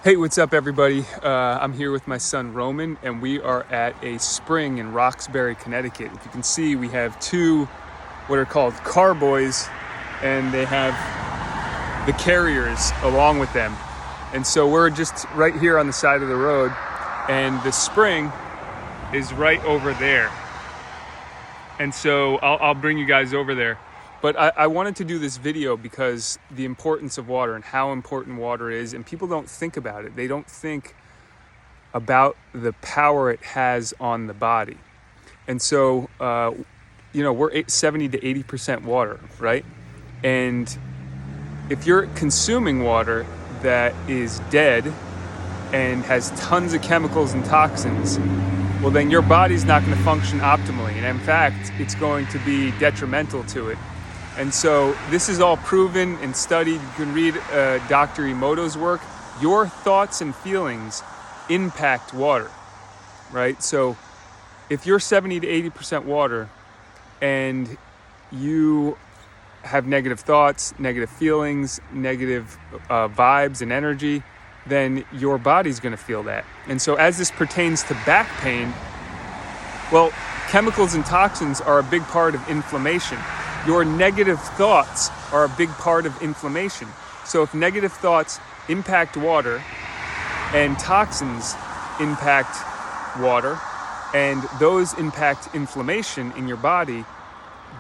Hey, what's up everybody? I'm here with my son Roman and we are at a spring in Roxbury, Connecticut. If you can see, we have two what are called carboys and they have the carriers along with them. And so we're just right here on the side of the road and the spring is right over there. And so I'll bring you guys over there. But I wanted to do this video because the importance of water and how important water is, and people don't think about it. They don't think about the power it has on the body. And so, we're 70 to 80% water, right? And if you're consuming water that is dead and has tons of chemicals and toxins, well, then your body's not going to function optimally. And in fact, it's going to be detrimental to it. And so this is all proven and studied. You can read Dr. Emoto's work. Your thoughts and feelings impact water, right? So if you're 70 to 80% water and you have negative thoughts, negative feelings, negative vibes and energy, then your body's going to feel that. And so as this pertains to back pain, well, chemicals and toxins are a big part of inflammation. Your negative thoughts are a big part of inflammation. So if negative thoughts impact water and toxins impact water and those impact inflammation in your body,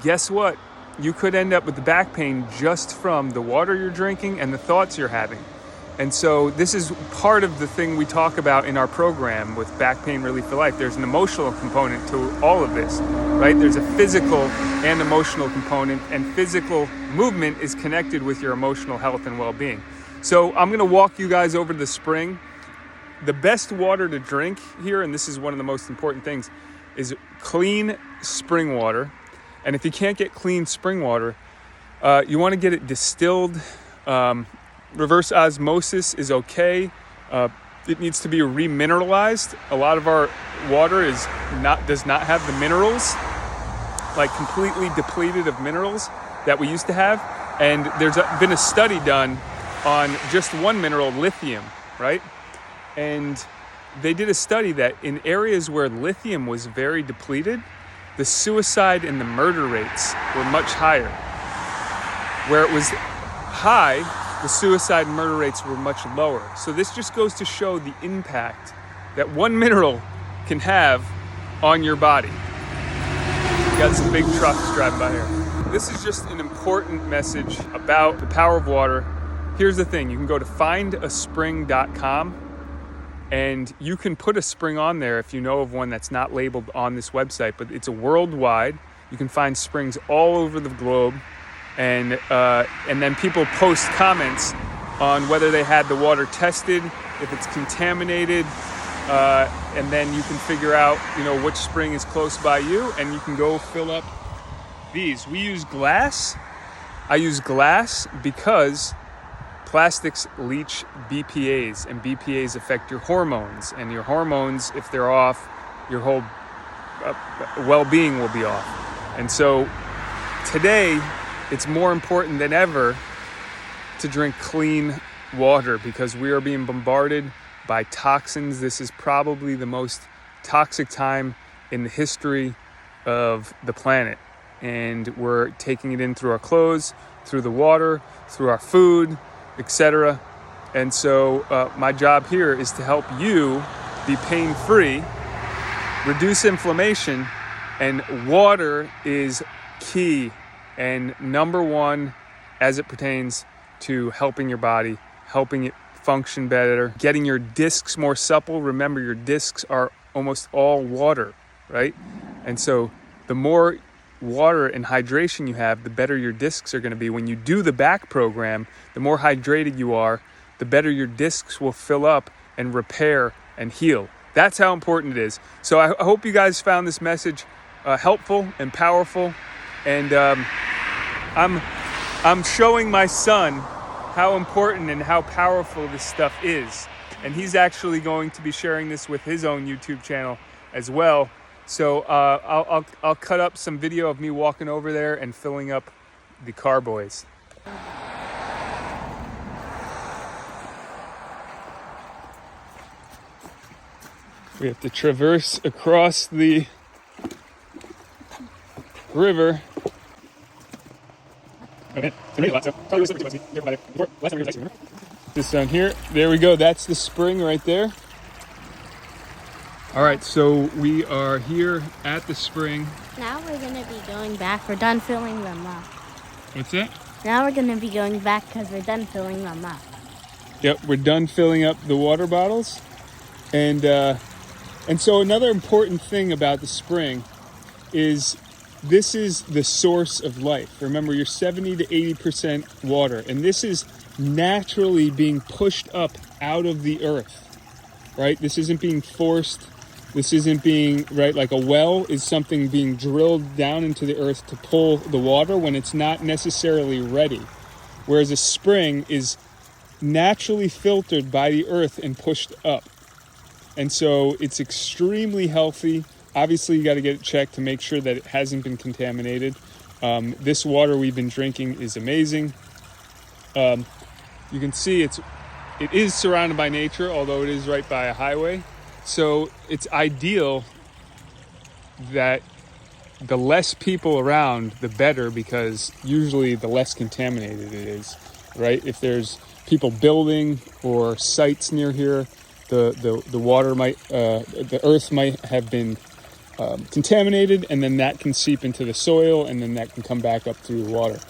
guess what? You could end up with the back pain just from the water you're drinking and the thoughts you're having. And so this is part of the thing we talk about in our program with Back Pain Relief for Life. There's an emotional component to all of this, right? There's a physical and emotional component, and physical movement is connected with your emotional health and well-being. So I'm gonna walk you guys over to the spring. The best water to drink here, and this is one of the most important things, is clean spring water. And if you can't get clean spring water, you wanna get it distilled. Reverse osmosis is okay. It needs to be remineralized. A lot of our water does not have the minerals, like completely depleted of minerals that we used to have. And there's been a study done on just one mineral, lithium, right? And they did a study that in areas where lithium was very depleted, the suicide and the murder rates were much higher. Where it was high, the suicide and murder rates were much lower. So this just goes to show the impact that one mineral can have on your body. We got some big trucks driving by here. This is just an important message about the power of water. Here's the thing, you can go to findaspring.com and you can put a spring on there if you know of one that's not labeled on this website, but it's a worldwide. You can find springs all over the globe. And then people post comments on whether they had the water tested, if it's contaminated, and then you can figure out, which spring is close by you, and you can go fill up these. We use glass. I use glass because plastics leach BPAs, and BPAs affect your hormones, and your hormones, if they're off, your whole well-being will be off. And so today, it's more important than ever to drink clean water because we are being bombarded by toxins. This is probably the most toxic time in the history of the planet. And we're taking it in through our clothes, through the water, through our food, etc. And so my job here is to help you be pain-free, reduce inflammation, and water is key. And number one, as it pertains to helping your body, helping it function better, getting your discs more supple. Remember, your discs are almost all water, right? And so the more water and hydration you have, the better your discs are going to be. When you do the back program, the more hydrated you are, the better your discs will fill up and repair and heal. That's how important it is. So I hope you guys found this message helpful and powerful. And I'm showing my son how important and how powerful this stuff is. And he's actually going to be sharing this with his own YouTube channel as well. So I'll cut up some video of me walking over there and filling up the carboys. We have to traverse across the river. This down here. There we go. That's the spring right there. All right, so we are here at the spring. Now we're going to be going back. We're done filling them up. What's that? Now we're going to be going back because we're done filling them up. Yep, we're done filling up the water bottles. And so another important thing about the spring is this is the source of life. Remember, you're 70 to 80% water, and this is naturally being pushed up out of the earth, right? This isn't being forced. This isn't being, right, like a well is something being drilled down into the earth to pull the water when it's not necessarily ready. Whereas a spring is naturally filtered by the earth and pushed up. And so it's extremely healthy. Obviously, you got to get it checked to make sure that it hasn't been contaminated. This water we've been drinking is amazing. You can see it is surrounded by nature, although it is right by a highway. So it's ideal that the less people around, the better, because usually the less contaminated it is, right? If there's people building or sites near here, the water might, the earth might have been contaminated, and then that can seep into the soil, and then that can come back up through the water.